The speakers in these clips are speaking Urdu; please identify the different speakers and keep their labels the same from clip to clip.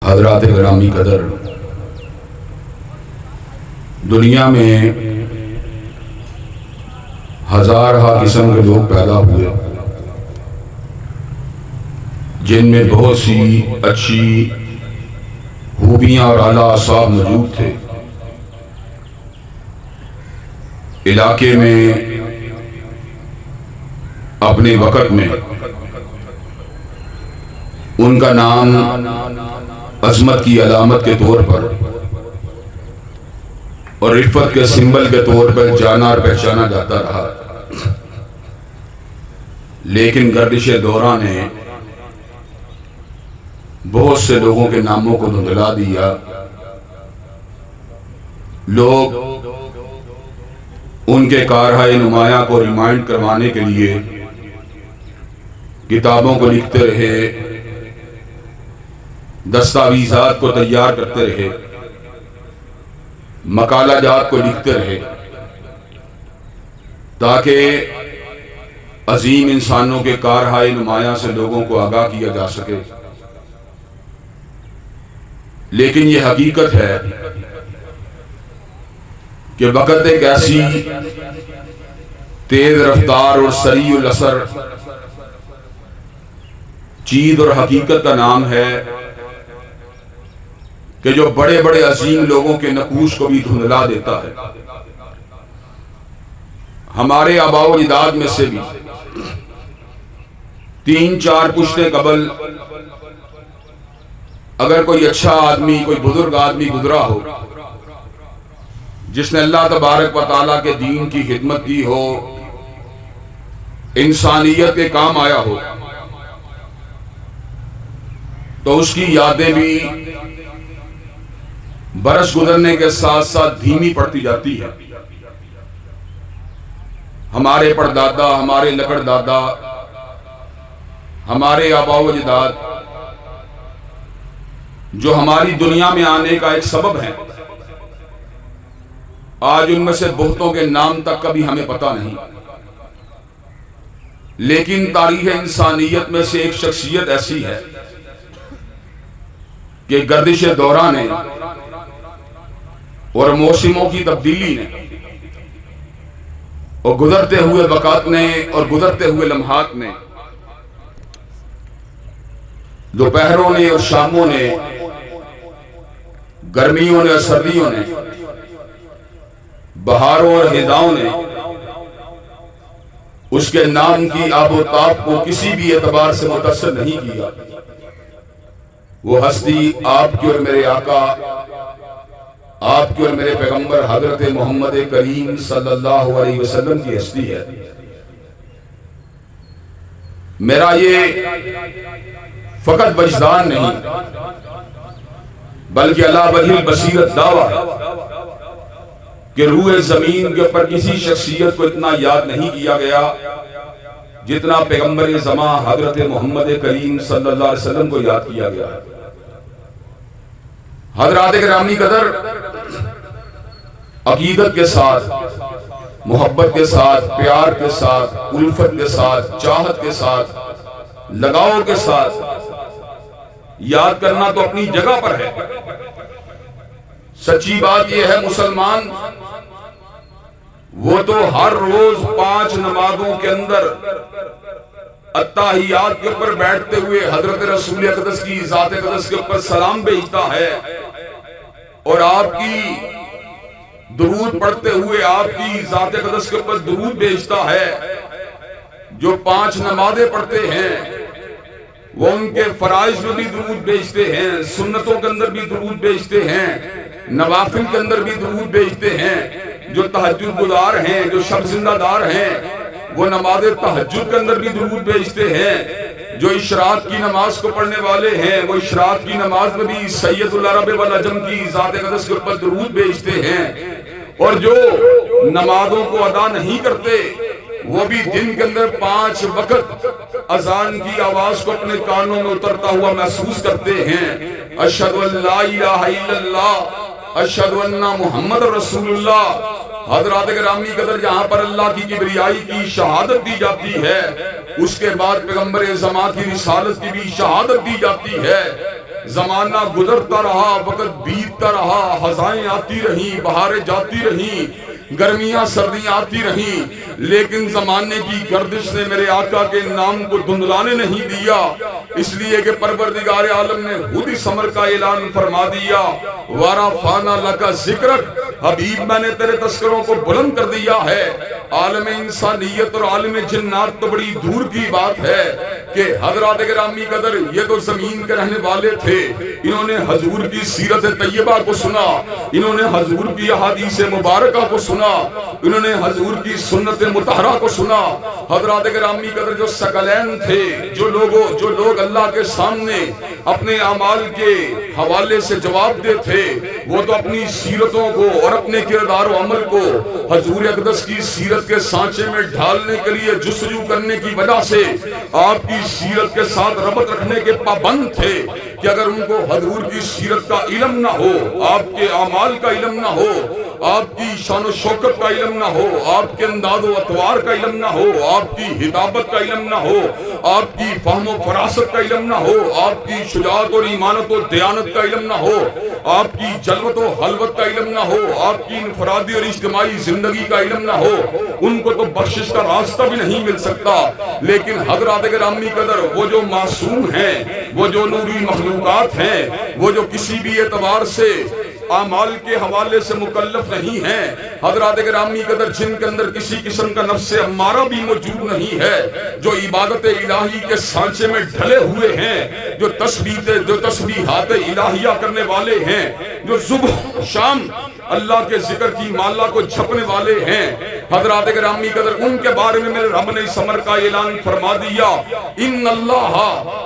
Speaker 1: حضرات گرامی قدر، دنیا میں ہزارہا قسم کے لوگ پیدا ہوئے جن میں بہت سی اچھی خوبیاں اور اعلیٰ اعصاب موجود تھے۔ علاقے میں اپنے وقت میں ان کا نام عظمت کی علامت کے طور پر اور عفت کے سمبل کے طور پر جانا اور پہچانا جاتا رہا، لیکن گردش دوران نے بہت سے لوگوں کے ناموں کو دھندلا دیا۔ لوگ ان کے کارہائے نمایاں کو ریمائنڈ کروانے کے لیے کتابوں کو لکھتے رہے، دستاویزات کو تیار کرتے رہے، مقالہ جات کو لکھتے رہے، تاکہ عظیم انسانوں کے کارہائے نمایاں سے لوگوں کو آگاہ کیا جا سکے۔ لیکن یہ حقیقت ہے کہ وقت ایک ایسی تیز رفتار اور سریع الاثر چیز اور حقیقت کا نام ہے کہ جو بڑے بڑے عظیم لوگوں کے نقوش کو بھی دھندلا دیتا ہے۔ ہمارے آباء و اجداد میں سے بھی 3-4 پشتے قبل اگر کوئی اچھا آدمی، کوئی بزرگ آدمی گزرا ہو جس نے اللہ تبارک و تعالیٰ کے دین کی خدمت دی ہو، انسانیت کے کام آیا ہو، تو اس کی یادیں بھی برس گزرنے کے ساتھ ساتھ دھیمی پڑتی جاتی ہے۔ ہمارے پردادا، ہمارے لکڑ دادا، ہمارے آباء و اجداد جو ہماری دنیا میں آنے کا ایک سبب ہے، آج ان میں سے بہتوں کے نام تک کا بھی ہمیں پتہ نہیں، لیکن تاریخ انسانیت میں سے ایک شخصیت ایسی ہے کہ گردش دوران نے اور موسموں کی تبدیلی نے اور گزرتے ہوئے وقت نے اور گزرتے ہوئے لمحات نے، دوپہروں نے اور شاموں نے، گرمیوں نے اور سردیوں نے، بہاروں اور ہزاؤں نے اس کے نام کی آب و تاب کو کسی بھی اعتبار سے متاثر نہیں کیا۔ وہ ہستی آپ کی اور میرے آقا، آپ کی اور میرے پیغمبر حضرت محمد کریم صلی اللہ علیہ وسلم کی ہستی ہے۔ میرا یہ فقط وجدان نہیں بلکہ اللہ ولی البصیرت دعویٰ ہے کہ روح زمین کے اوپر کسی شخصیت کو اتنا یاد نہیں کیا گیا جتنا پیغمبر زمان حضرت محمد کریم صلی اللہ علیہ وسلم کو یاد کیا گیا ہے۔ حضرات گرامی قدر، عقیدت کے ساتھ، محبت کے ساتھ، پیار کے ساتھ، الفت کے ساتھ، چاہت کے ساتھ، لگاؤ کے ساتھ یاد کرنا تو اپنی جگہ پر ہے۔ سچی بات یہ ہے، مسلمان وہ تو ہر روز 5 نمازوں کے اندر اتحیات کے اوپر بیٹھتے ہوئے حضرت رسول اقدس کی ذات اقدس کے اوپر سلام بھیجتا ہے، اور آپ کی درود پڑھتے ہوئے آپ کی ذات اقدس کے اوپر درود بھیجتا ہے۔ جو 5 نمازیں پڑھتے ہیں وہ ان کے فرائض میں بھی درود بھیجتے ہیں، سنتوں کے اندر بھی درود بھیجتے ہیں، نوافل کے اندر بھی درود بھیجتے ہیں۔ جو تہجد گزار ہیں، جو شب زندہ دار ہیں، وہ نماز تہجد کے اندر بھی درود بھیجتے ہیں۔ جو اشراق کی نماز کو پڑھنے والے ہیں، وہ اشراق کی نماز میں بھی سید العرب والعجم کی ذات اقدس کے اوپر درود بھیجتے ہیں۔ اور جو نمازوں کو ادا نہیں کرتے وہ بھی دن کے اندر 5 وقت اذان کی آواز کو اپنے کانوں میں اترتا ہوا محسوس کرتے ہیں۔ اشہد ان لا الہ الا اللہ، اشہد ان محمد رسول اللہ۔ حضرات گرامی قدر، جہاں پر اللہ کی کبریائی کی شہادت دی جاتی ہے، اس کے بعد پیغمبر زمان کی رسالت کی بھی شہادت دی جاتی ہے۔ زمانہ گزرتا رہا، وقت بیتتا رہا، خزائیں آتی رہیں، بہاریں جاتی رہیں، گرمیاں سردیاں آتی رہیں، لیکن زمانے کی گردش نے میرے آقا کے نام کو دھندلانے نہیں دیا، اس لیے کہ پروردگار عالم نے خود اس امر کا اعلان فرما دیا، وَرَفَعْنَا لَكَ ذِكْرَكَ، حبیب میں نے تیرے تذکروں کو بلند کر دیا ہے۔ عالم انسانیت اور عالم جنات تو بڑی دور کی بات ہے کہ حضرات گرامی قدر یہ تو زمین کے رہنے والے تھے، انہوں نے حضور کی سیرت طیبہ کو سنا، انہوں نے حضور کی احادیث مبارکہ کو سنا، انہوں نے حضور کی سنت مطہرہ کو سنا۔ حضرات گرامی قدر جو ثقلین تھے، جو لوگ اللہ کے سامنے اپنے اعمال کے حوالے سے جواب دے تھے، وہ تو اپنی سیرتوں کو اور اپنے کردار و عمل کو حضور اقدس کی سیرت کے سانچے میں ڈھالنے کے لیے جستجو کرنے کی وجہ سے آپ کی سیرت کے ساتھ ربط رکھنے کے پابند تھے کہ اگر ان کو حضور کی سیرت کا علم نہ ہو، آپ کے اعمال کا علم نہ ہو، آپ کی شان و شوکت کا علم نہ ہو، آپ کے انداز و اطوار کا علم نہ ہو، آپ کی ہدابت کا علم نہ ہو، آپ کی فہم و فراست کا علم نہ ہو، آپ کی شجاعت اور ایمانت و دیانت کا علم نہ ہو، آپ کی جلوت و حلوت کا علم نہ ہو، آپ کی انفرادی اور اجتماعی زندگی کا علم نہ ہو، ان کو تو بخشش کا راستہ بھی نہیں مل سکتا۔ لیکن حضرات گرامی قدر وہ جو معصوم ہیں، وہ جو نوری مخلوقات ہیں، وہ جو کسی بھی اعتبار سے اعمال کے حوالے سے مکلف نہیں ہیں، حضرات گرامی قدر جن کے اندر کسی قسم کا نفس امارہ بھی موجود نہیں ہے، جو عبادت الہی کے سانچے میں ڈھلے ہوئے ہیں، جو تسبیحات الہیہ کرنے والے ہیں، جو صبح شام اللہ کے ذکر کی مالا کو جھپنے والے ہیں، حضرات گرامی قدر ان کے بارے میں میرے رب نے اس امر کا اعلان فرما دیا، ان اللہ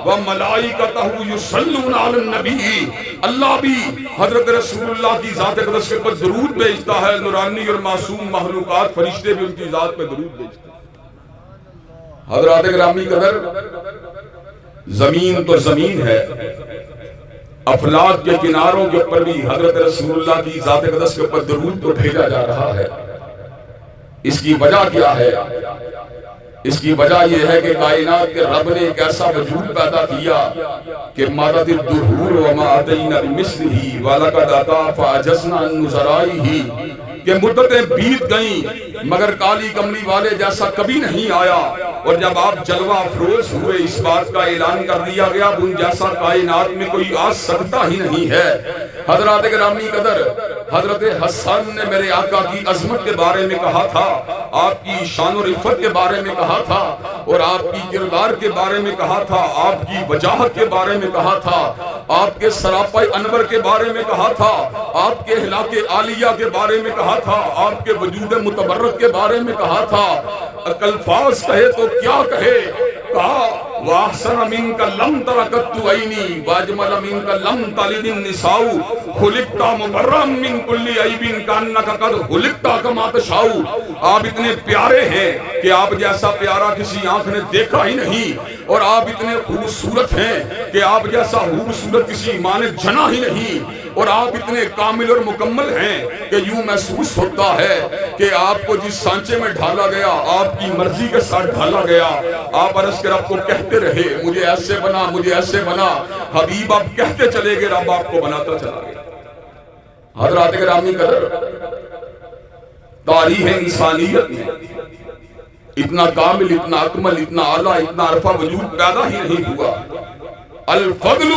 Speaker 1: و ملائکتہ یصلون علی النبی، اللہ بھی حضرت رسول اللہ کی ذات اقدس کے پر درود بھیجتا ہے، نورانی اور معصوم مخلوقات فرشتے بھی ان کی ذات پہ درود بھیجتے ہیں۔ حضرات گرامی قدر زمین تو زمین ہے، افلاک کے کناروں کے اوپر بھی حضرت رسول اللہ کی ذات اقدس کے اوپر درود تو بھیجا جا رہا ہے۔ اس کی وجہ کیا ہے؟ اس کی وجہ یہ ہے کہ کائنات کے رب نے ایک ایسا وجود پیدا کیا کہ مادت الدہور وما اتینا بمثلہ ولقد اتی فعجزنا عن نظرائہ، کہ مدتیں بیت گئیں مگر کالی کملی والے جیسا کبھی نہیں آیا، اور جب آپ جلوہ افروز ہوئے اس بات کا اعلان کر دیا گیا ان جیسا کائنات میں کوئی آ سکتا ہی نہیں ہے۔ حضرات گرامی قدر حضرت حسن نے میرے آقا کی عظمت کے بارے میں کہا تھا، آپ کی شان و رفت کے بارے میں کہا تھا، اور آپ کی کردار کے بارے میں کہا تھا، آپ کی وجاہت کے بارے میں کہا تھا، آپ کے سراپا انور کے بارے میں کہا تھا، آپ کے اخلاق عالیہ کے بارے میں کہا تھا، آپ کے وجود متبرک کے بارے میں کہا تھا۔ الفاظ کہے تو کیا کہے، کہا وَأَحْسَنَ مِنْكَ لَمْ تَرَكَتُّ عَيْنِي وَأَجْمَلَ مِنْكَ لَمْ تَلِدِ النِّسَاءُ خُلِقْتَ مُبَرًّا مِنْ كُلِّ عَيْبٍ كَأَنَّكَ قَدْ خُلِقْتَ كَمَا تَشَاءُ، آپ اتنے پیارے ہیں کہ آپ جیسا پیارا کسی آنکھ نے دیکھا ہی نہیں، اور آپ اتنے خوبصورت ہیں کہ آپ جیسا خوبصورت کسی ماں نے جنا ہی نہیں، اور آپ اتنے کامل اور مکمل ہیں کہ یوں محسوس ہوتا ہے کہ آپ کو جس سانچے میں ڈھالا گیا آپ کی مرضی کے ساتھ ڈھالا گیا۔ آپ عرض کے رب کو کہتے رہے مجھے ایسے بنا، مجھے ایسے بنا، حبیب آپ کہتے چلے گئے، رب آپ کو بناتا چلا گیا۔ حضرات گرامی قدر تاریخ انسانیت میں اتنا کامل، اتنا اکمل، اتنا اعلیٰ، اتنا عرفہ وجود پیدا ہی نہیں ہوا۔ الفضل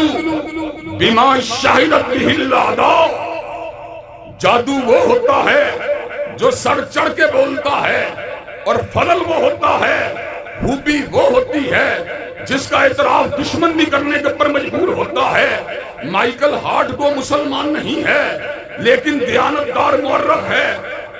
Speaker 1: بما شہدت بہ الاعداء، جادو وہ ہوتا ہے جو سر چڑھ کے بولتا ہے، اور فضل وہ ہوتا ہے، خوبی وہ ہوتی ہے جس کا اعتراف دشمن بھی کرنے کے پر مجبور ہوتا ہے۔ مائیکل ہارٹ کو مسلمان نہیں ہے لیکن دیانتدار مورخ ہے،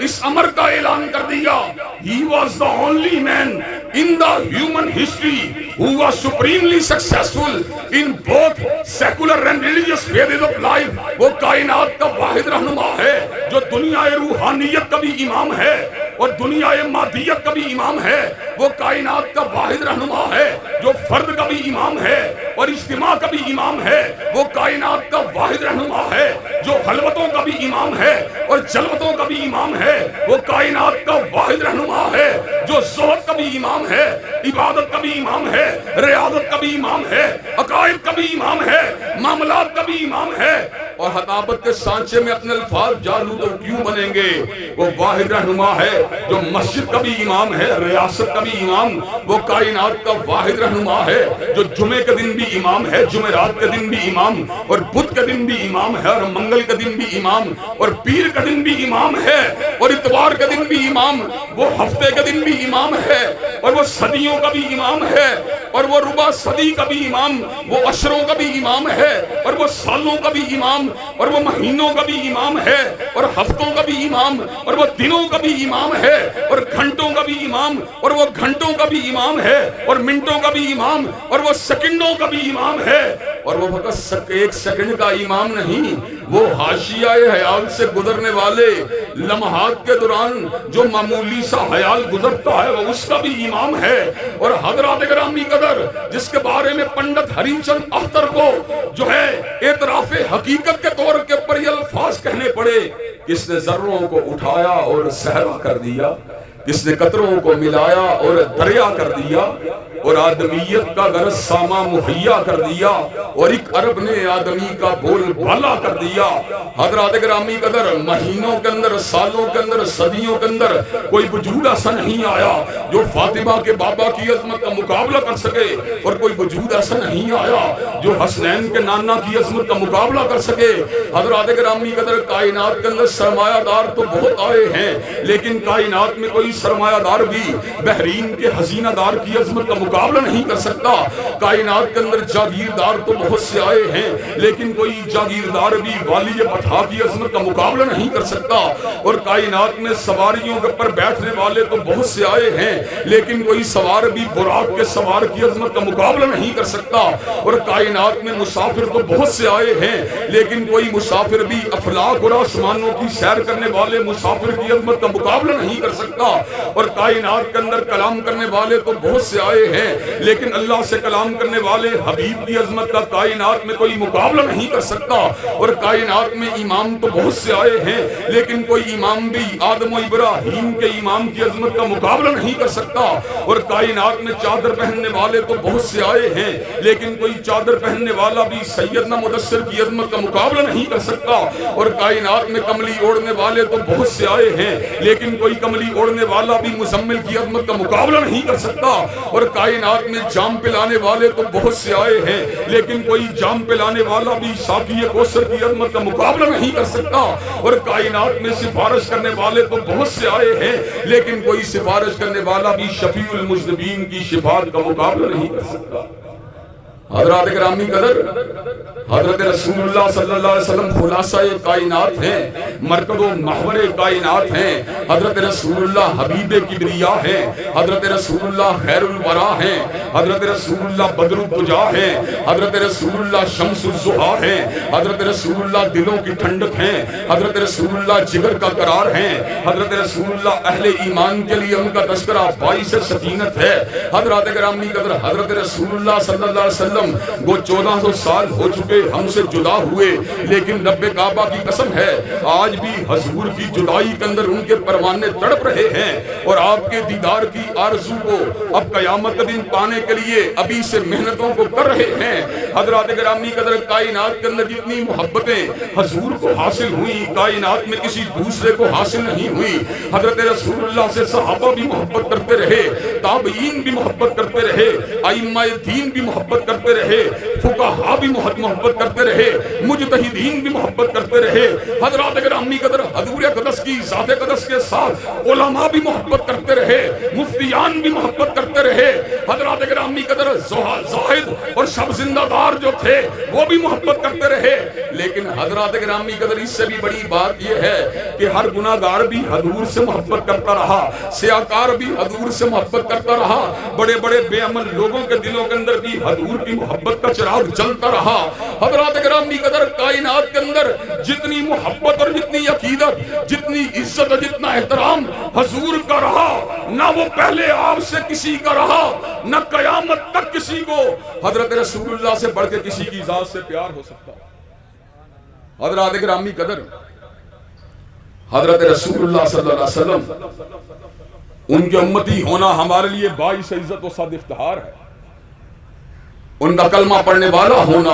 Speaker 1: اس امر کا اعلان کر دیا he was the only man in the human history who was supremely successful in both secular and religious phases of life۔ وہ کائنات کا واحد رہنما ہے جو دنیا روحانیت کا بھی امام ہے اور دنیا مادیت کا بھی امام ہے، وہ کائنات کا واحد رہنما ہے جو فرد کا بھی امام ہے اور اجتماع کا بھی امام ہے، وہ کائنات کا واحد رہنما ہے جو خلوتوں کا بھی امام ہے اور جلوتوں کا بھی امام ہے، وہ کائنات کا واحد رہنما ہے جو زہد کا بھی امام ہے، عبادت کا بھی امام ہے، ریاضت کا بھی امام ہے، عقائد کا بھی امام ہے، معاملات کا بھی امام ہے، اور خطابت کے سانچے میں اپنے الفاظ جالو تو کیوں بنیں گے؟ وہ واحد رہنما ہے جو مسجد کا بھی امام ہے، ریاست کا بھی امام، وہ کائنات کا واحد رہنما ہے جو جمعے کے دن بھی امام ہے، جمعرات کے دن بھی امام، اور بدھ کے دن بھی امام ہے، اور منگل کے دن بھی امام، اور پیر کے دن بھی امام ہے، اور اتوار کے دن بھی امام، وہ ہفتے کے دن بھی امام ہے، اور وہ صدیوں کا بھی امام ہے، اور وہ ربع صدی کا بھی امام، وہ عشروں کا بھی امام ہے، اور وہ سالوں کا بھی امام، اور وہ مہینوں کا بھی امام ہے، اور ہفتوں کا بھی امام، اور وہ دنوں کا بھی امام ہے، اور گھنٹوں کا بھی امام، اور وہ گھنٹوں کا بھی امام ہے، اور منٹوں کا بھی امام، اور وہ سیکنڈوں کا بھی امام ہے، اور وہ فقط ایک سیکنڈ کا امام نہیں، وہ حاشیہ حیال سے گزرنے والے لمحات کے دوران جو معمولی سا حیال گزرتا ہے وہ اس کا بھی امام ہے۔ اور حضرات گرامی قدر، جس کے بارے میں پنڈت ہری چند اختر کو جو ہے اعتراف حقیقت کے طور کے پر یہ الفاظ کہنے پڑے، کس نے ذروں کو اٹھایا اور صحرا کر دیا، کس نے قطروں کو ملایا اور دریا کر دیا، اور آدمیت کا غرض ساما مہیا کر دیا، اور ایک عرب نے آدمی کا بول بالا کر دیا۔ حضرات گرامی قدر، مہینوں کے اندر، سالوں کے اندر، صدیوں کے اندر کوئی وجود ایسا نہیں آیا جو فاطمہ کے بابا کی عظمت کا مقابلہ کر سکے، اور کوئی وجود ایسا نہیں آیا جو حسنین کے نانا کی عظمت کا مقابلہ کر سکے۔ حضرات گرامی قدر، کائنات کے اندر سرمایہ دار تو بہت آئے ہیں، لیکن کائنات میں کوئی سرمایہ دار بھی بحرین کے حسینہ دار کی عظمت کا مقابلہ نہیں کر سکتا۔ کائنات کے اندر جاگیردار تو بہت سے آئے ہیں، لیکن کوئی جاگیردار بھی والی بطحا کی عظمت کا مقابلہ نہیں کر سکتا۔ اور کائنات میں سواریوں کے پر بیٹھنے والے تو بہت سے آئے ہیں، لیکن کوئی سوار بھی براق کے سوار کی عظمت کا مقابلہ نہیں کر سکتا۔ اور کائنات میں مسافر تو بہت سے آئے ہیں، لیکن کوئی مسافر بھی افلاک اور آسمانوں کی سیر کرنے والے مسافر کی عظمت کا مقابلہ نہیں کر سکتا۔ اور کائنات کے اندر کلام کرنے والے تو بہت سے آئے ہیں، لیکن اللہ سے کلام کرنے والے حبیب کی عظمت کا کائنات میں کوئی مقابلہ نہیں کر سکتا۔ اور کائنات میں امام تو بہت سے آئے ہیں، لیکن کوئی امام بھی آدم و ابراہیم کے امام کی عظمت کا مقابلہ نہیں کر سکتا۔ اور کائنات میں چادر پہننے والے تو بہت سے آئے ہیں، لیکن کوئی چادر پہننے والا بھی سیدنا مدثر کی عظمت کا مقابلہ نہیں کر سکتا۔ اور کائنات میں کملی اوڑھنے والے تو بہت سے آئے ہیں، لیکن کوئی کملی اوڑھنے والا بھی مزمل کی عظمت کا مقابلہ نہیں کر سکتا۔ اور کائنات میں جام پلانے والے تو بہت سے آئے ہیں، لیکن کوئی جام پلانے والا بھی ساقی کوثر کی عظمت کا مقابلہ نہیں کر سکتا۔ اور کائنات میں سفارش کرنے والے تو بہت سے آئے ہیں، لیکن کوئی سفارش کرنے والا بھی شفیع المذنبین کی شفاعت کا مقابلہ نہیں کر سکتا۔ حضرات گرامی قدر، حضرت رسول اللہ صلی اللہ علیہ وسلم خلاصہ کائنات ہیں، مرکز و محور کائنات ہیں۔ حضرت رسول اللہ حبیب کبریا ہیں، حضرت رسول اللہ خیر الورا ہیں، حضرت رسول اللہ بدر الدجا ہیں، حضرت رسول اللہ شمس الضحیٰ ہیں، حضرت رسول اللہ دلوں کی ٹھنڈک ہیں، حضرت رسول اللہ جگر کا قرار ہیں، حضرت رسول اللہ اہل ایمان کے لیے ان کا تذکرہ باعث سکینت ہے۔ حضرات گرامی قدر، حضرت رسول اللہ صلی اللہ علیہ وسلم وہ 1400 سال ہو چکے ہم سے جدا ہوئے، لیکن رب کعبہ کی قسم ہے آج بھی حضور کی جدائی کے اندر ان کے پروانے تڑپ رہے ہیں، اور آپ کے دیدار کی آرزو کو اب قیامت کا دن پانے کے لیے ابھی سے محنتوں کو کر رہے ہیں۔ حضرات گرامی قدر، کائنات کے اندر جتنی محبتیں حضور کو حاصل ہوئی، کائنات میں کسی دوسرے کو حاصل نہیں ہوئی۔ حضرت رسول اللہ سے صحابہ بھی محبت کرتے رہے، تابعین بھی محبت کرتے رہے، ائمہ دین بھی محبت کرتے رہے، فقہا بھی محبت کرتے رہے، مجتہدین بھی محبت کرتے رہے۔ حضرات گرامی قدر، حضور اقدس کی ذات اقدس کے ساتھ علماء بھی محبت کرتے رہے، مفتیان بھی محبت کرتے رہے۔ حضرات گرامی قدر، زاہد اور شب زندہ دار جو تھے وہ بھی محبت کرتے رہے۔ لیکن حضرات گرامی قدر، اس سے بھی بڑی بات یہ ہے کہ ہر گناہگار بھی حضور سے محبت کرتا رہا، سیاکار بھی حضور سے محبت کرتا رہا، بڑے بڑے بے عمل لوگوں کے دلوں کے اندر بھی حضور کی محبت کا چراغ جلتا رہا۔ حضرات گرامی قدر، کائنات کے اندر جتنی محبت اور جتنی عقیدت، جتنی عزت اور جتنا احترام حضور کا رہا، نہ وہ پہلے آپ سے کسی کا رہا، نہ قیامت تک کسی کو حضرت رسول اللہ سے بڑھ کے کسی کی ذات سے پیار ہو سکتا۔ حضرات گرامی قدر، حضرت رسول اللہ صلی اللہ علیہ وسلم ان کے امتی ہونا ہمارے لیے باعث عزت و صد افتخار ہے۔ ان کا کلمہ پڑھنے والا ہونا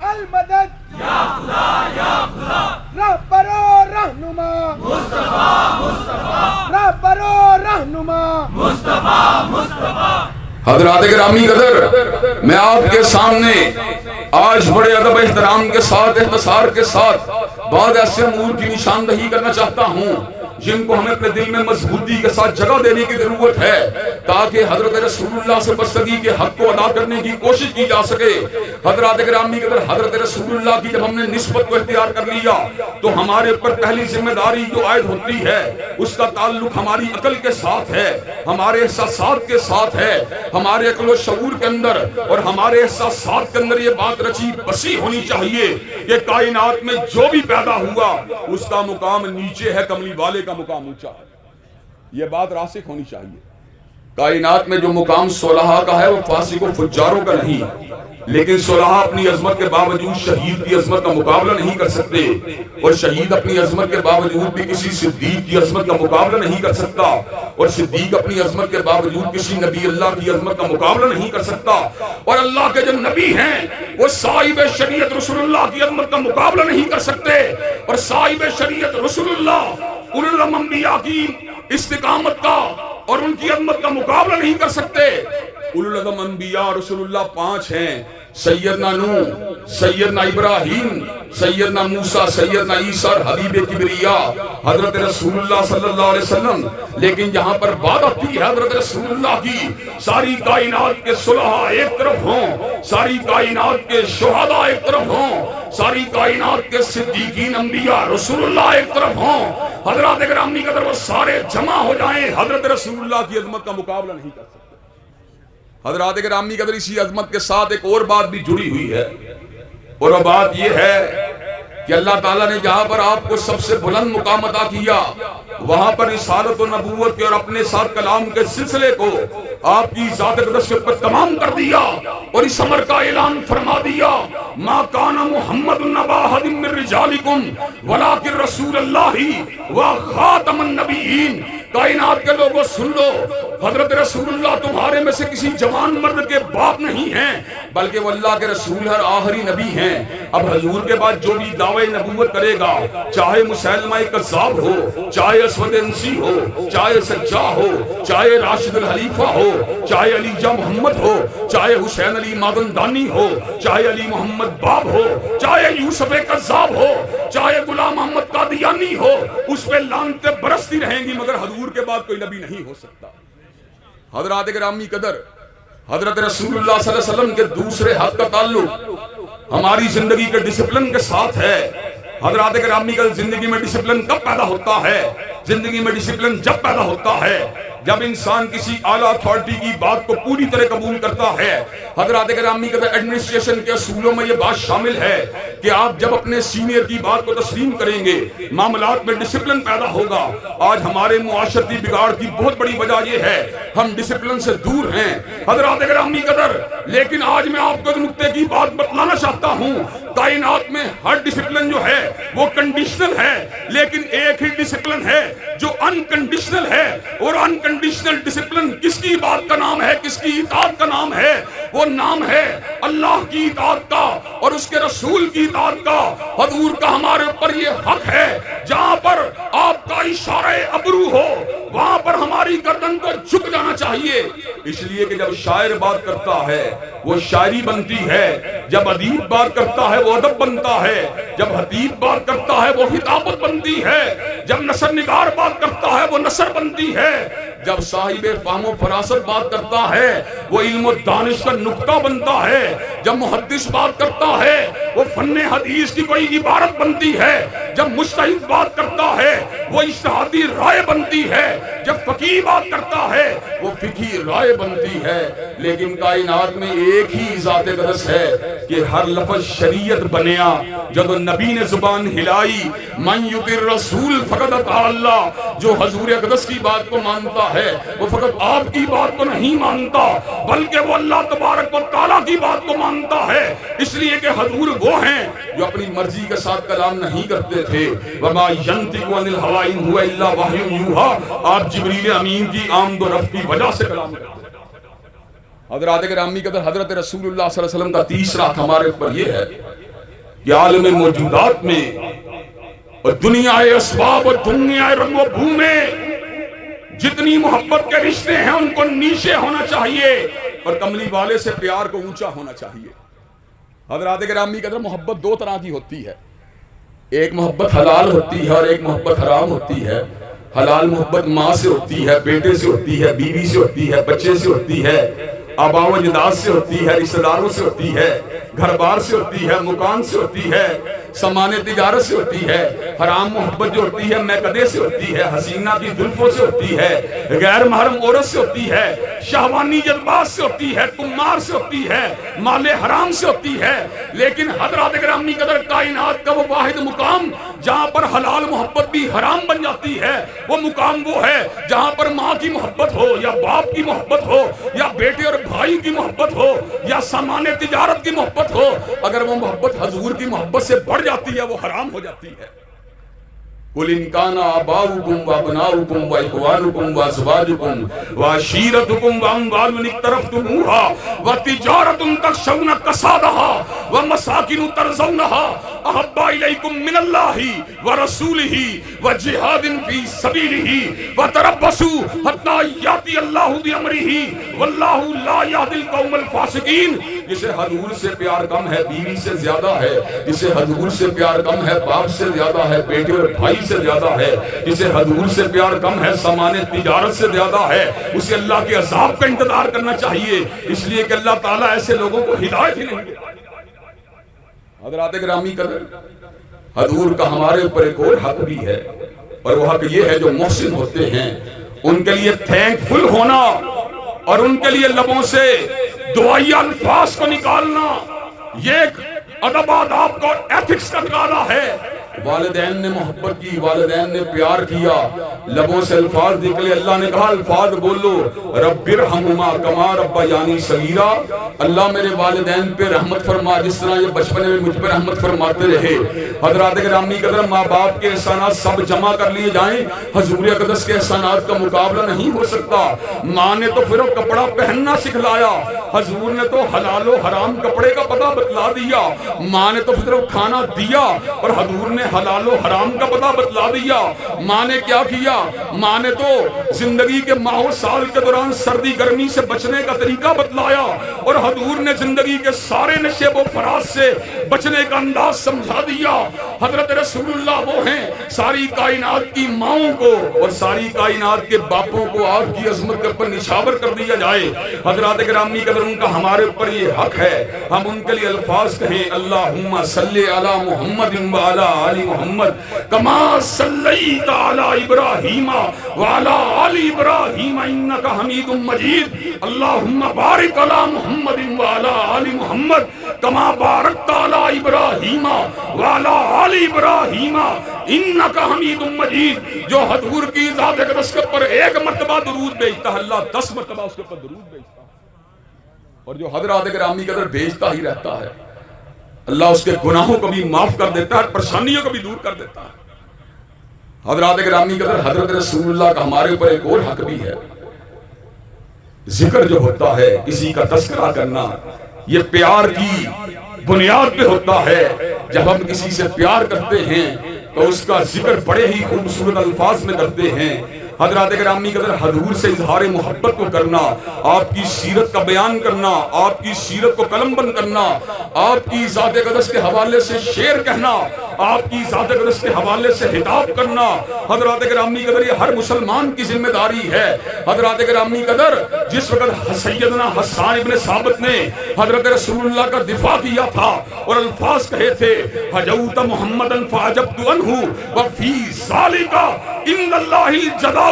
Speaker 2: المدد یا خدا یا خدا رہبرو رہنما مصطفیٰ مصطفیٰ رہبرو رہنما مصطفیٰ مصطفیٰ۔
Speaker 1: حضرات گرامی قدر، میں آپ کے سامنے آج بڑے ادب احترام کے ساتھ، اختصار کے ساتھ بعض ایسے امور کی نشاندہی کرنا چاہتا ہوں جن کو ہمیں اپنے دل میں مضبوطی کے ساتھ جگہ دینے کی ضرورت ہے، تاکہ حضرت رسول اللہ سے بستگی کے حق کو ادا کرنے کی کوشش کی جا سکے۔ حضرات گرامی قدر، حضرت رسول اللہ کی جب ہم نے نسبت کو اختیار کر لیا تو ہمارے پر پہلی ذمہ داری جو عائد ہوتی ہے اس کا تعلق ہماری عقل کے ساتھ ہے، ہمارے احساسات کے ساتھ ہے، ہمارے عقل و شعور کے اندر اور ہمارے احساسات کے اندر یہ بات رچی بسی ہونی چاہیے کہ کائنات میں جو بھی پیدا ہوا اس کا مقام نیچے ہے، کملی والے کا مقام اونچا ہے۔ یہ بات راسخ ہونی چاہیے۔ کائنات میں جو مقام صلحاء کا ہے وہ فاسق و فجاروں کا نہیں، لیکن صلحاء اپنی عظمت کے باوجود شہید کی عظمت کا مقابلہ نہیں کر سکتے، اور شہید اپنی عظمت کے باوجود بھی کسی صدیق کی عظمت کا مقابلہ نہیں کر سکتا، اور صدیق اپنی عظمت کے باوجود کسی نبی اللہ کی عظمت کا مقابلہ نہیں کر سکتا، اور اللہ کے جو نبی ہیں وہ صاحب شریعت رسول اللہ کی عظمت کا مقابلہ نہیں کر سکتے، اور صاحب شریعت رسول اللہ اولو العزم انبیاء کی استقامت کا اور ان کی عظمت کا مقابلہ نہیں کر سکتے۔ اولو العزم انبیاء رسول اللہ 5 ہیں، سیدنا نوح، سیدنا ابراہیم، سیدنا موسیٰ، سیدنا عیسیٰ اور حبیب کبریاء حضرت رسول اللہ صلی اللہ علیہ وسلم۔ لیکن جہاں پر بات آتی ہے حضرت رسول اللہ کی، ساری کائنات کے صلحاء ایک طرف ہوں، ساری کائنات کے شہداء ایک طرف ہوں، ساری کائنات کے صدیقین انبیاء رسول اللہ ایک طرف ہوں، حضرات گرامی قدر وہ سارے جمع ہو جائیں، حضرت رسول اللہ کی عظمت کا مقابلہ نہیں کر سکتے۔ حضرات گرامی قدر، اسی عظمت کے ساتھ ایک اور بات بھی جڑی ہوئی ہے، اور وہ بات یہ ہے کہ اللہ تعالیٰ نے جہاں پر آپ کو سب سے بلند مقام عطا کیا، وہاں پر رسالت و نبوت کے اور اپنے ساتھ کلام کے سلسلے کو آپ کی ذات اقدس کے اوپر تمام کر دیا، اور اس امر کا اعلان فرما دیا، ما کان محمد نبا احد من رجالکم ولکن رسول اللہ و خاتم النبیین۔ کائنات کے لوگوں سن لو، حضرت رسول اللہ تمہارے میں سے کسی جوان مرد کے باپ نہیں ہیں، بلکہ وہ اللہ کے رسول اور آخری نبی ہیں۔ اب حضور کے بعد جو بھی دعوی نبوت کرے گا، چاہے مسیلمہ کذاب ہو، چاہے اسود انسی ہو، چاہے سجاح ہو، چاہے راشد الخلیفہ ہو، چاہے علی جاں محمد ہو، چاہے حسین علی مادندانی ہو، چاہے علی محمد باب ہو، چاہے یوسف کذاب ہو، چاہے غلام محمد قادیانی ہو، اس پہ لعنتیں برستی رہیں گی، مگر حضور کے بعد کوئی نبی نہیں ہو سکتا۔ حضرات گرامی قدر، حضرت رسول اللہ صلی اللہ علیہ وسلم کے دوسرے حق کا تعلق ہماری زندگی کے ڈسپلن کے ساتھ ہے۔ حضرات گرامی قدر، زندگی میں ڈسپلن کب پیدا ہوتا ہے؟ زندگی میں ڈسپلن جب پیدا ہوتا ہے جب انسان کسی اعلیٰ اتھارٹی کی بات کو پوری طرح قبول کرتا ہے۔ حضرات گرامی قدر ایڈمنسٹریشن کے اصولوں میں یہ بات شامل ہے کہ آپ جب اپنے سینئر کی بات کو تسلیم کریں گے معاملات میں ڈسپلن پیدا ہوگا۔ آج ہمارے معاشرتی بگاڑ کی بہت بڑی وجہ یہ ہے ہم ڈسپلن سے دور ہیں حضرات گرامی قدر۔ لیکن آج میں آپ کو ایک نکتے کی بات بتلانا چاہتا ہوں، کائنات میں ہر ڈسپلن جو ہے وہ کنڈیشنل ہے، لیکن ایک ہی ڈسپلن ہے جو انکنڈیشنل ہے، اور انکنڈیشنل ڈسپلن کس کی بات کا نام ہے، کس کی اطاعت کا نام ہے؟ وہ نام ہے اللہ کی اطاعت کا اور اس کے رسول کی اطاعت کا۔ حضور کا ہمارے اوپر یہ حق ہے، جہاں پر آپ کا اشارہ ابرو ہو وہاں پر ہماری گردن کو جھک جانا چاہیے، اس لیے کہ جب شاعر بات کرتا ہے وہ شاعری بنتی ہے، جب ادیب بات کرتا ہے وہ ادب بنتا ہے، جب خطیب بات کرتا ہے وہ خطابت بنتی ہے، جب نثر نگار بات کرتا ہے وہ نثر بنتی ہے، جب صاحب فہم و فراست بات کرتا ہے وہ علم و دانش کا نقطہ بنتا ہے، جب محدث بات کرتا ہے وہ فن حدیث کی کوئی عبارت بنتی ہے، جب مجتہد بات کرتا ہے وہ اجتہادی رائے بنتی ہے، جب فقیہ بات کرتا ہے وہ فقہی رائے بنتی ہے۔ لیکن کائنات میں ایک ہی ذات اقدس ہے کہ ہر لفظ شریعت بنیا جب نبی نے زبان ہلائی، من یطع الرسول فقد اطاع اللہ، جو حضور اقدس کی بات کو مانتا ہے وہ فقط آپ کی بات کو نہیں مانتا بلکہ وہ اللہ تبارک و تعالیٰ کی بات کو مانتا ہے، اس لیے کہ حضور وہ ہیں جو اپنی مرضی کے ساتھ کلام نہیں کرتے تھے۔ وما ينطق عن الهوى ان هو الا وحی یوحی، آپ جبریل امین کی آمد و رفت کی وجہ سے کلام کرتے ہیں۔ حضرات گرامی قدر، حضرت رسول اللہ صلی اللہ علیہ وسلم کا تیسرا ہمارے اوپر یہ ہے کہ عالم موجودات میں اور دنیا اسباب اور دنیا رنگ و بھو میں جتنی محبت کے رشتے ہیں ان کو نیچے ہونا چاہیے اور کملی والے سے پیار کو اونچا ہونا چاہیے۔ حضرات گرامی قدر، محبت دو طرح کی ہوتی ہے، ایک محبت حلال ہوتی ہے اور ایک محبت حرام ہوتی ہے۔ حلال محبت ماں سے ہوتی ہے، بیٹے سے ہوتی ہے، بیوی سے ہوتی ہے، بچے سے ہوتی ہے، آبا و اجداد سے ہوتی ہے، رشتہ داروں سے ہوتی ہے، گھر بار سے ہوتی ہے، مکان سے ہوتی ہے، سامان تجارت سے ہوتی ہے۔ حرام محبت جو ہوتی ہے میکدے سے ہوتی ہے، حسینہ کی زلفوں سے ہوتی ہے، غیر محرم عورت سے ہوتی ہے، شہوانی جذبات سے ہوتی ہے، قمار سے ہوتی ہے، مال حرام سے ہوتی ہے۔ لیکن حضرات گرامی قدر، کائنات کا وہ واحد مقام جہاں پر حلال محبت بھی حرام بن جاتی ہے، وہ مقام وہ ہے جہاں پر ماں کی محبت ہو یا باپ کی محبت ہو یا بیٹے اور بھائی کی محبت ہو یا سامان تجارت کی محبت ہو، اگر وہ محبت حضور کی محبت سے بڑھ جاتی ہے وہ حرام ہو جاتی ہے۔ قُلْ إِنْ كَانَ آبَاؤُكُمْ وَأَبْنَاؤُكُمْ وَإِخْوَانُكُمْ وَأَزْوَاجُكُمْ وَعَشِيرَتُكُمْ وَأَمْوَالٌ اقْتَرَفْتُمُوهَا وَتِجَارَةٌ تَخْشَوْنَ كَسَادَهَا وَمَسَاكِنُ تَرْضَوْنَهَا أَحَبَّ إِلَيْكُم مِّنَ اللَّهِ وَرَسُولِهِ وَجِهَادٍ فِي سَبِيلِهِ وَتَرَبَّصُوا حَتَّىٰ يَأْتِيَ اللَّهُ بِأَمْرِهِ وَاللَّهُ لَا يَهْدِي الْقَوْمَ الْفَاسِقِينَ۔ جسے حضور سے پیار کم ہے بیوی سے زیادہ ہے، جسے حضور سے پیار کم ہے باپ سے زیادہ ہے، بیٹے اور بھائی سے زیادہ ہے، جسے حضور سے پیار کم ہے سامان تجارت سے زیادہ ہے، اسے اللہ کے عذاب کا انتظار کرنا چاہیے، اس لیے کہ اللہ تعالیٰ ایسے لوگوں کو ہدایت ہی نہیں دیتا۔ حضرات گرامی قدر، حضور کا ہمارے اوپر ایک اور حق بھی ہے، اور وہ حق یہ ہے جو محسن ہوتے ہیں ان کے لیے تھینک فل ہونا اور ان کے لیے لبوں سے دعائیہ الفاظ کو نکالنا، یہ ایک ادب آداب کا ایتھکس کا تقاضا ہے۔ والدین نے محبت کی، والدین نے پیار کیا، لبوں سے الفاظ نکلے، اللہ نے کہا الفاظ بولو، رب ارحمہما کما ربیانی صغیرا، اللہ میرے والدین پہ رحمت فرما جس طرح یہ بچپنے میں مجھ پہ رحمت فرماتے رہے۔ حضرات گرامی قدر، ماں باپ کے احسانات سب جمع کر لیے جائیں حضور اقدس کے احسانات کا مقابلہ نہیں ہو سکتا۔ ماں نے تو پھر وہ کپڑا پہننا سکھلایا، حضور نے تو حلال و حرام کپڑے کا پتہ بتلا دیا، ماں نے تو پھر وہ کھانا دیا اور حضور نے حلال و حرام کا پتہ بتلا دیا۔ ماں نے کیا کیا؟ ماں نے تو زندگی کے ماہ و سال کے دوران سردی گرمی سے بچنے کا طریقہ بتلایا اور حضور نے زندگی کے سارے نشیب و فراز سے بچنے کا انداز سمجھا دیا۔ حضرت رسول اللہ وہ ہیں، ساری کائنات کی ماؤں کو اور ساری کائنات کے باپوں کو آپ کی عظمت کے اوپر نچھاور کر دیا جائے۔ حضرات گرامی قدر، ان کا ہمارے اوپر یہ حق ہے ہم ان کے لیے الفاظ کہیں، اللہم صلی علی محمد وعلی آل آل محمد کما صلیت علی ابراہیم وعلی آل ابراہیم انک حمید مجید اللہم بارک علی محمد وعلی آل محمد کما بارکت علی ابراہیم وعلی آل ابراہیم انک حمید مجید۔ جو حضور کی ذات اقدس کے اوپر ایک مرتبہ درود بھیجتا ہے اللہ 10 مرتبہ اس کے اوپر درود بھیجتا ہے، اور جو حضرات گرامی قدر بھیجتا ہی رہتا ہے اللہ اس کے گناہوں کو بھی معاف کر دیتا ہے، پریشانیوں کو بھی دور کر دیتا ہے۔ حضرات گرامی قدر حضرت رسول اللہ کا ہمارے اوپر ایک اور حق بھی ہے، ذکر جو ہوتا ہے کسی کا تذکرہ کرنا یہ پیار کی بنیاد پہ ہوتا ہے۔ جب ہم کسی سے پیار کرتے ہیں تو اس کا ذکر بڑے ہی خوبصورت الفاظ میں کرتے ہیں۔ حضرات گرامی قدر حضور سے اظہار محبت کو کرنا، آپ کی سیرت کا بیان کرنا، آپ کی سیرت کو قلم بند کرنا، آپ کی ذات اقدس کے حوالے سے شعر کہنا، آپ کی ذات اقدس کے حوالے سے خطاب کرنا، حضرات گرامی قدر یہ ہر مسلمان کی ذمہ داری ہے۔ حضرات گرامی قدر جس وقت سیدنا حسان ابن ثابت نے حضرت رسول اللہ کا دفاع کیا تھا اور الفاظ کہے تھے حجوت محمدًا فعجبت عنہ وفی ذالک ان اللہ الجزاء،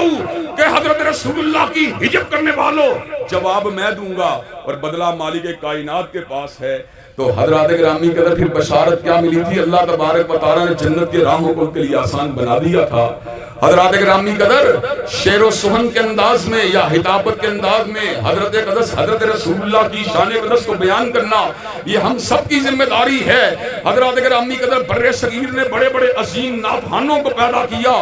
Speaker 1: کہ حضرت رسول اللہ کی ہجب کرنے والوں جواب میں دوں گا اور بدلہ مالک کائنات کے پاس ہے۔ تو حضرات گرامی قدر پھر بشارت کیا ملی تھی؟ اللہ تبارک و تعالیٰ نے جنت کے راہوں کو ان کے لیے آسان بنا دیا تھا۔ حضرات گرامی قدر شعر و سخن کے انداز میں یا خطابت کے انداز میں حضرت اقدس حضرت رسول اللہ کی شان اقدس کو بیان کرنا یہ ہم سب کی ذمہ داری ہے۔ حضرات گرامی قدر بر صغیر نے بڑے بڑے عظیم نابہانوں کو پیدا کیا،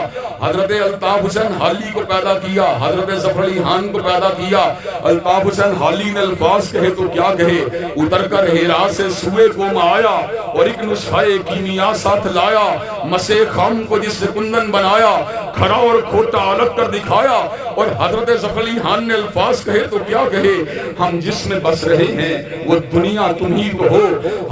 Speaker 1: حضرت الطاف حسین حالی کو پیدا کیا، حضرت ظفر علی خان کو پیدا کیا۔ الطاف حسین حالی نے الفاظ کہے تو کیا کہے، اتر کر ہیرا سے سوئے کو آیا اور ایک نسخہ کیمیا ساتھ لایا، مسے خام کو جس سے کندن بنایا، کھڑا اور کھوٹا الگ کر دکھایا۔ اور حضرت ظفر علی خان نے الفاظ کہے تو کیا کہے، ہم جس میں بس رہے ہیں وہ دنیا تم ہی تو ہو۔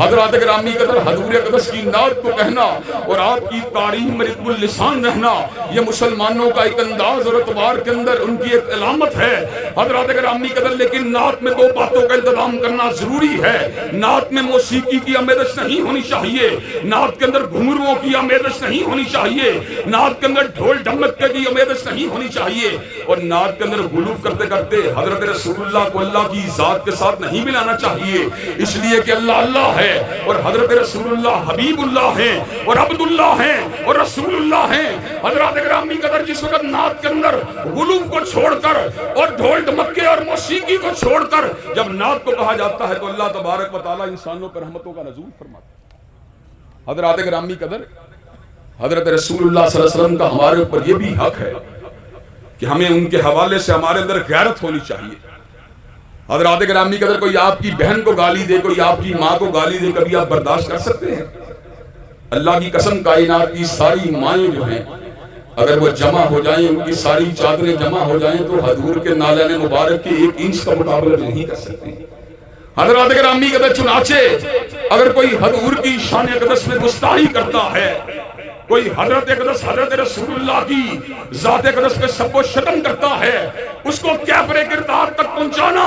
Speaker 1: حضرات گرامی قدر حضور اقدس کی نعت کو کہنا اور آپ کی تعریف میں رتب اللسان رہنا یہ مسلمانوں کا ایک انداز اور اعتبار کے اندر ان کی ایک علامت ہے۔ حضرات گرامی قدر لیکن نعت میں 2 باتوں کا انتظام کرنا ضروری ہے۔ نعت میں موسیقی کی آمیزش نہیں ہونی چاہیے، نعت کے اندر گھنگروؤں کی آمیزش نہیں ہونی چاہیے، نعت کے اندر ڈھول ڈھمکے کی آمیزش نہیں ہونی چاہیے، اور نعت کے اندر غلو کرتے کرتے حضرت رسول اللہ کو اللہ کی ذات کے ساتھ نہیں ملانا چاہیے، اس لیے کہ اللہ اللہ ہے اور حضرت رسول اللہ حبیب اللہ ہیں اور عبداللہ ہیں اور رسول اللہ ہیں۔ حضرات گرامی قدر جس وقت نعت کے اندر غلو کو چھوڑ کر اور ڈھول ڈھمکے اور موسیقی کو چھوڑ کر جب نعت کو کہا جاتا ہے تو اللہ تبارک و تعالیٰ انسانوں پر رحمتوں کا نزول فرماتا ہے۔ حضرات گرامی قدر حضرت رسول اللہ صلی اللہ علیہ وسلم کا ہمارے اوپر یہ بھی حق ہے کہ ہمیں ان کے حوالے سے ہمارے اندر غیرت ہونی چاہیے۔ حضرات گرامی قدر کوئی آپ کی بہن کو گالی دے، کوئی آپ کی ماں کو گالی دے، کبھی آپ برداشت کر سکتے ہیں؟ اللہ کی قسم کائنات کی ساری مائیں جو ہیں اگر وہ جمع ہو جائیں، ان کی ساری چادریں جمع ہو جائیں تو حضور کے نالین مبارک کے 1 انچ کا مقابلہ نہیں کر سکتے۔ حضرات گرامی قدر چنانچہ اگر کوئی حضور کی شان اقدس میں گستاخی کرتا ہے، کوئی حضرت اقدس حضرت رسول اللہ کی ذات اقدس پہ سب و شتم کرتا ہے، اس کو کیفر کردار تک پہنچانا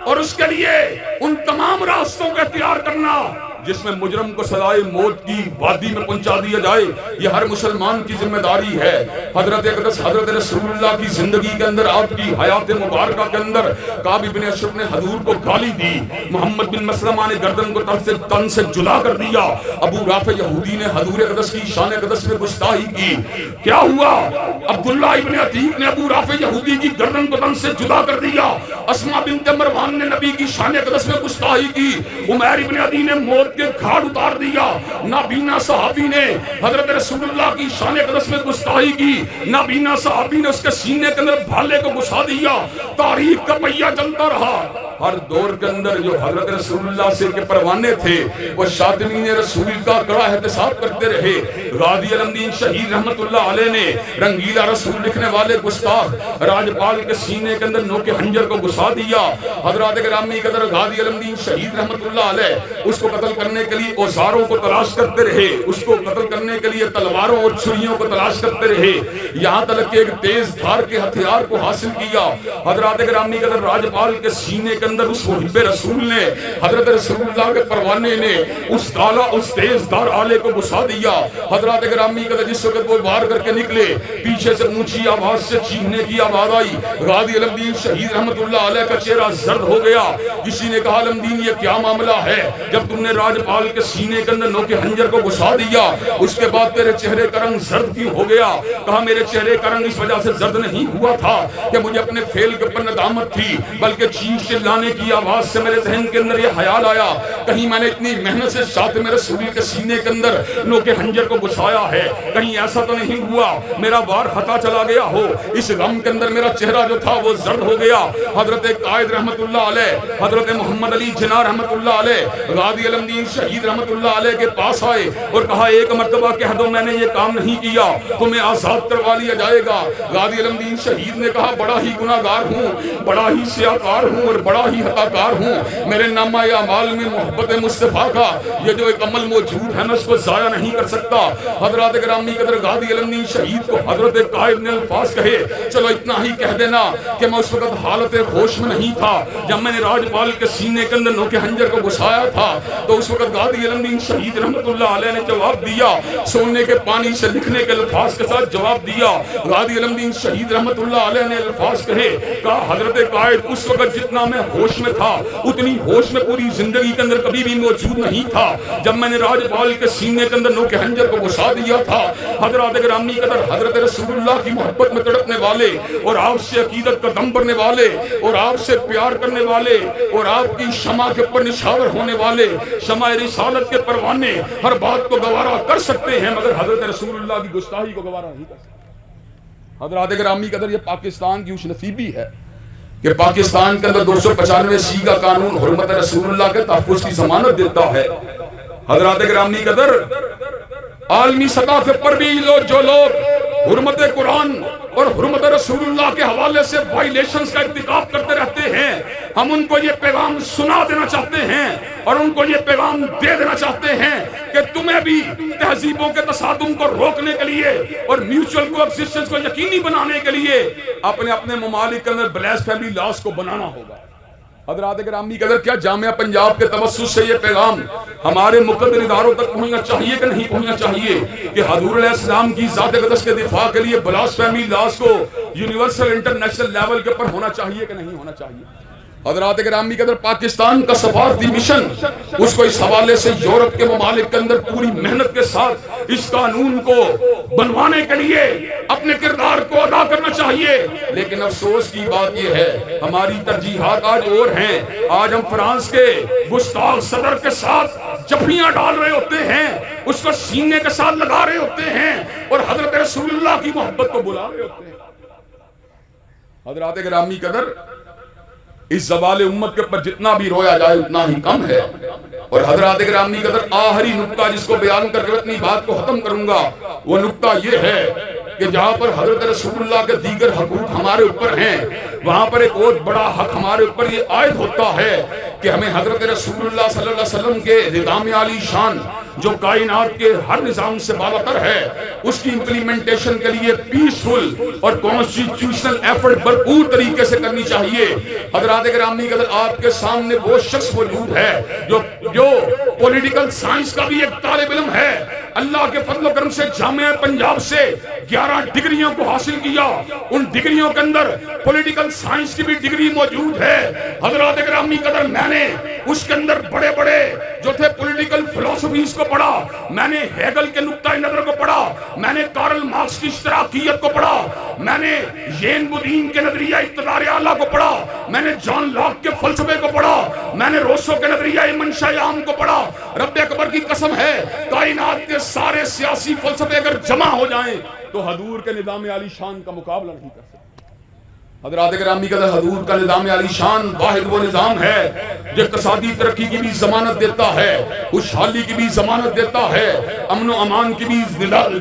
Speaker 1: اور اس کے لیے ان تمام راستوں کا اختیار کرنا جس میں مجرم کو سزائے موت کی وادی میں پہنچا دیا جائے، یہ ہر مسلمان کی ذمہ داری ہے۔ حضرت اقدس حضرت رسول اللہ کی زندگی کے اندر، آپ کی حیات مبارکہ کے اندر کعب بن اشرف نے حضور کو گالی دی، محمد بن مسلمہ نے گردن کو تن سے جدا کر دیا، ابو رافع یہودی نے حضور اقدس کی شان اقدس میں گستاخی کی۔ کیا ہوا؟ عبداللہ ابن عتیق نے ابو رافع یہودی کی گردن کو تن سے جدا کر دیا، اسماء بنت مروان نے نبی کی شان اقدس میں گستاخی کی، عمیر ابن عدی نے موت کے گھاٹ اتار دیا، نابینا صحابی نے حضرت رسول اللہ کی شان اقدس میں گستاخی کی، نابینا صحابی نے اس کے سینے کے اندر بھالے کو گھسا دیا، تاریخ کا پہیہ چلتا رہا۔ ہر دور کے اندر جو حضرت رسول اللہ سے کے پروانے تھے وہ شاطمین رسول کا کڑا احتساب کرتے رہے۔ غازی علمدین شہید رحمت اللہ علیہ نے رنگیلا رسول لکھنے والے گستاخ راجپال کے سینے کے اندر نوک خنجر کو گھسا دیا۔ حضرات گرامی قدر غازی علمدین شہید رحمت اللہ علیہ اس کو قتل کرنے کے لیے اوزاروں کو تلاش کرتے رہے، اس کو قتل کرنے کے لیے تلواروں اور چھریوں کو تلاش کرتے رہے، یہاں تک کہ ایک تیز دھار کے ہتھیار کو حاصل کیا۔ حضرات گرامی قدر راجپال کے سینے کے اندر اس محب رسول نے، حضرت رسول اللہ کے پروانے نے اس تیز دھار آلے کو گھسا دیا۔ حضرات گرامی قدر جس وقت وہ وار کر کے نکلے، پیچھے سے اونچی آواز سے چیخنے کی آواز آئی۔ غازی علم دین شہید رحمت اللہ علیہ کا چہرہ زرد ہو گیا۔ کسی نے کہا علم دین یہ کیا معاملہ ہے، جب تم نے راجپال کے سینے کے اندر نوک خنجر کو گھسا دیا اس کے بعد تیرے چہرے کا رنگ زرد کیوں ہو گیا؟ کہا میرے چہرے کا رنگ اس وجہ سے زرد نہیں ہوا تھا کہ مجھے اپنے فعل کے اوپر ندامت تھی، بلکہ چیخ چلانے کی آواز سے میرے ذہن کے اندر یہ خیال آیا کہیں میں نے اتنی محنت سے شاطم رسول کے سینے کے اندر نوک خنجر کو گھسایا ہے، کہیں ایسا تو نہیں ہوا میرا وار خطا چلا گیا ہو۔ اس غم کے اندر میرا چہرہ جو تھا وہ زرد ہو گیا۔ حضرت قائد رحمت اللہ علیہ، حضرت محمد علی جناح رحمت اللہ علیہ، غازی علم دین شہید رحمت اللہ علیہ کے پاس آئے اور کہا ایک مرتبہ کہہ دو میں نے یہ کام نہیں کیا، تمہیں آزاد کروا لیا جائے گا۔ غازی علم دین شہید نے کہا بڑا ہی گناہگار ہوں، بڑا ہی سیاکار ہوں اور بڑا ہی خطاکار ہوں، میرے نامہ اعمال میں محبت مصطفیٰ کا یہ جو ایک عمل موجود ہے میں اس کو ضائع نہیں کر سکتا۔ حضرات گرامی قدر غازی علم دین شہید کو حضرت قائد نے الفاظ کہے چلو اتنا ہی کہہ دینا کہ میں اس وقت حالت ہوش میں نہیں تھا جب میں نے راجپال کے سینے کے اندر نوک خنجر کو گھسایا تھا، تو اس وقت غازی علم دین شہید رحمت اللہ علیہ نے جواب دیا، سونے کے پانی سے لکھنے کے الفاظ کے ساتھ جواب دیا۔ غازی علم دین شہید رحمت اللہ علیہ نے الفاظ کہے، کہا حضرت قائد اس وقت جتنا میں ہوش میں تھا اتنی ہوش میں پوری زندگی کے اندر کبھی بھی موجود نہیں تھا جب میں نے راجپال کے سینے کے اندر نوک خنجر کو گھسا دیا تھا۔ حضرات گرامی قدر حضرت رسول اللہ کی محبت میں تڑپنے والے اور آپ سے عقیدت کا دم بھرنے والے اور آپ سے پیار کرنے والے اور آپ کی شمع کے اوپر نشاور ہونے والے، شمع رسالت کے پروانے ہر بات کو گوارا کر سکتے ہیں مگر حضرت رسول اللہ کی گستاخی کو گوارا نہیں کر سکتے۔ حضرات گرامی قدر یہ پاکستان کی خوش نصیبی ہے کہ پاکستان کے اندر 295 کا قانون حرمت رسول اللہ کے تحفظ کی ضمانت دیتا ہے۔ حضرات گرامی قدر عالمی سطح پر بھی جو لوگ حرمت قرآن اور حرمت رسول اللہ کے حوالے سے وائلیشنز کا ارتکاب کرتے رہتے ہیں، ہم ان کو یہ پیغام سنا دینا چاہتے ہیں اور ان کو یہ پیغام دے دینا چاہتے ہیں کہ تمہیں بھی تہذیبوں کے تصادم کو روکنے کے لیے اور میوچل کو ایگزسٹنس کو یقینی بنانے کے لیے اپنے ممالک کے اندر بلیسفیمی لاز کو بنانا ہوگا۔ حضرات گرامی قدر کیا جامعہ پنجاب کے توسط سے یہ پیغام ہمارے مقدر اداروں تک پہنچنا چاہیے کہ نہیں پہنچنا چاہیے کہ حضور علیہ السلام کی ذات اقدس کے دفاع کے لیے بلاسفیمی لاز کو یونیورسل انٹرنیشنل لیول کے اوپر ہونا چاہیے کہ نہیں ہونا چاہیے؟ حضرات گرامی قدر پاکستان کا سفارتی مشن اس کو اس حوالے سے یورپ کے ممالک کے اندر پوری محنت کے ساتھ اس قانون کو بنوانے کے لیے اپنے کردار کو ادا کرنا چاہیے، لیکن افسوس کی بات یہ ہے ہماری ترجیحات آج اور ہیں۔ آج ہم فرانس کے گستاخ صدر کے ساتھ جفیاں ڈال رہے ہوتے ہیں، اس کو سینے کے ساتھ لگا رہے ہوتے ہیں اور حضرت رسول اللہ کی محبت کو بلا رہے ہوتے ہیں۔ حضرات گرامی قدر اس زوال امت کے اوپر جتنا بھی رویا جائے اتنا ہی کم ہے، اور حضرات گرامی قدر آخری نقطہ جس کو بیان کر کے اپنی بات کو ختم کروں گا وہ نقطہ یہ ہے کہ جہاں پر حضرت رسول اللہ کے دیگر حقوق ہمارے اوپر ہیں وہاں پر ایک اور بڑا حق ہمارے اوپر یہ عائد ہوتا ہے کہ ہمیں حضرت رسول اللہ صلی اللہ علیہ وسلم کے نظام عالی شان جو کائنات کے ہر نظام سے بالاتر ہے اس کی امپلیمنٹیشن کے لیے پیسفل اور کانسٹیٹیوشنل ایفرٹ بھرپور طریقے سے کرنی چاہیے۔ حضرات گرامی قدر آپ کے سامنے وہ شخص موجود ہے جو پولیٹیکل سائنس کا بھی ایک طالب علم ہے، اللہ کے فضل و کرم سے جامعہ پنجاب سے 11 ڈگریوں کو حاصل کیا، ان ڈگریوں کے اندر پولیٹیکل سائنس کی بھی ڈگری موجود ہے۔ حضرات گرامی قدر میں نے اس کے اندر بڑے بڑے جو تھے پولیٹیکل فلسفیز کو پڑھا، میں نے ہیگل کے نقطہ نظر کو پڑھا، میں نے کارل مارکس کی اشتراکیت کو پڑھا، میں نے یین بودین کے نظریہ اقتدار اعلیٰ کو پڑھا، میں نے جان لاک کے فلسفے کو پڑھا، میں نے روسو کے نظریہ منشا عام کو پڑھا۔ رب اکبر کی قسم ہے کائنات کے سارے سیاسی فلسفے اگر جمع ہو جائیں تو حضور کے نظام عالی شان کا مقابلہ نہیں کر سکتے۔ حضرات گرامی قدر حضور کا نظام عالی شان واحد وہ نظام ہے جو اقتصادی ترقی کی بھی ضمانت دیتا ہے، خوشحالی کی بھی ضمانت دیتا ہے، امن و امان کی بھی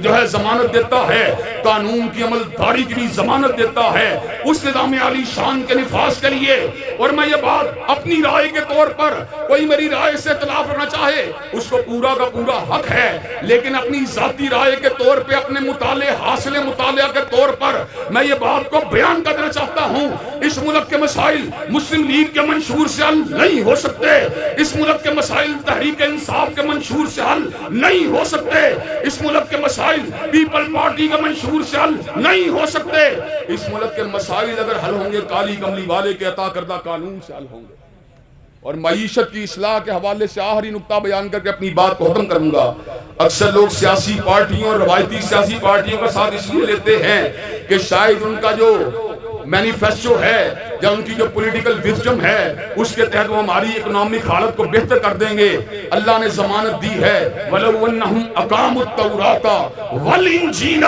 Speaker 1: جو ہے ضمانت دیتا ہے، قانون کی عمل داری کی بھی ضمانت دیتا ہے، اس نظام عالی شان کے نفاذ کے لیے۔ اور میں یہ بات اپنی رائے کے طور پر، کوئی میری رائے سے اختلاف رکھنا چاہے اس کو پورا کا پورا حق ہے، لیکن اپنی ذاتی رائے کے طور پہ، اپنے مطالعے حاصل مطالعہ کے طور پر میں یہ بات کو بیان کرنا چاہتا ہوں، اس ملک کے مسائل مسلم لیگ کے منشور سے حل نہیں ہو سکتے، اس ملک کے مسائل تحریک انصاف کے منشور سے حل نہیں ہو سکتے، اس ملک کے مسائل پیپل پارٹی کے منشور سے حل نہیں ہو سکتے، اس ملک کے مسائل اگر حل ہوں گے کالی کملی والے کے عطا کردہ قانون سے حل ہوں گے۔ اور معیشت کی اصلاح کے حوالے سے آخری نقطہ بیان کر کے اپنی بات کو ختم کروں گا۔ اکثر لوگ سیاسی پارٹیوں اور روایتی سیاسی پارٹیوں کا ساتھ اس لیے لیتے ہیں کہ شاید ان کا جو مینیفیسٹو ہے یا ان کی جو پولیٹیکل وزڈم ہے اس کے تحت وہ ہماری اکنامک حالت کو بہتر کر دیں گے۔ اللہ نے ضمانت دی ہے وَلَوْ أَنَّهُمْ أَقَامُوا التَّوْرَاةَ وَالْإِنْجِيلَ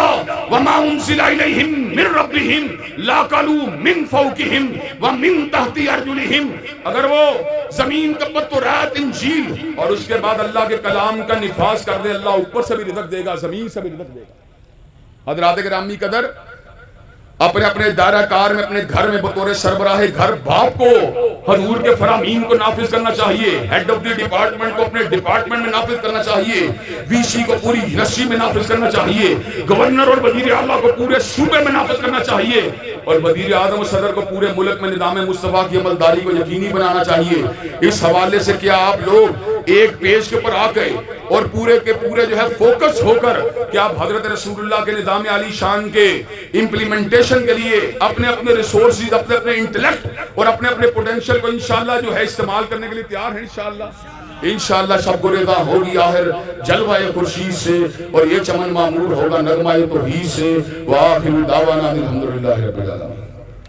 Speaker 1: وَمَا أُنزِلَ إِلَيْهِمْ مِنْ رَبِّهِمْ لَأَكَلُوا مِنْ فَوْقِهِمْ وَمِنْ تَحْتِ أَرْجُلِهِمْ، اگر وہ زمین کا تورات انجیل اور اس کے بعد اللہ کے کلام کا نفاذ کر دیں، اللہ اوپر سے بھی رزق دے گا، زمین سے بھی رزق دے گا۔ حضرات گرامی قدر، اپنے اپنے دائرہ کار میں، اپنے گھر میں بطور سربراہ گھر باپ کو حضور کے فرامین کو نافذ کرنا چاہیے، ہیڈ آف دی ڈپارٹمنٹ کو اپنے ڈپارٹمنٹ میں نافذ کرنا چاہیے، وی سی کو پوری یونیورسٹی میں نافذ کرنا چاہیے، گورنر اور وزیر اعلیٰ کو پورے صوبے میں نافذ کرنا چاہیے، اور وزیر اعظم و صدر کو پورے ملک میں نظام مصطفیٰ کی عملداری کو یقینی بنانا چاہیے۔ اس حوالے سے کیا آپ لوگ ایک پیج کے اوپر آ گئے اور پورے کے پورے جو ہے فوکس ہو کر کہ آپ حضرت رسول اللہ کے نظام عالی شان کے امپلیمنٹیشن کے لیے اپنے اپنے ریسورسز، اپنے اپنے انٹلیکٹ اور اپنے اپنے پوٹینشل کو انشاءاللہ جو ہے استعمال کرنے کے لیے تیار ہیں؟ انشاءاللہ شب کو رضا ہوگی آخر جلوہ خورشید سے، اور یہ چمن معمور ہوگا نغمہ توحید سے۔ وآخر دعوانا الحمدللہ رب العالمین۔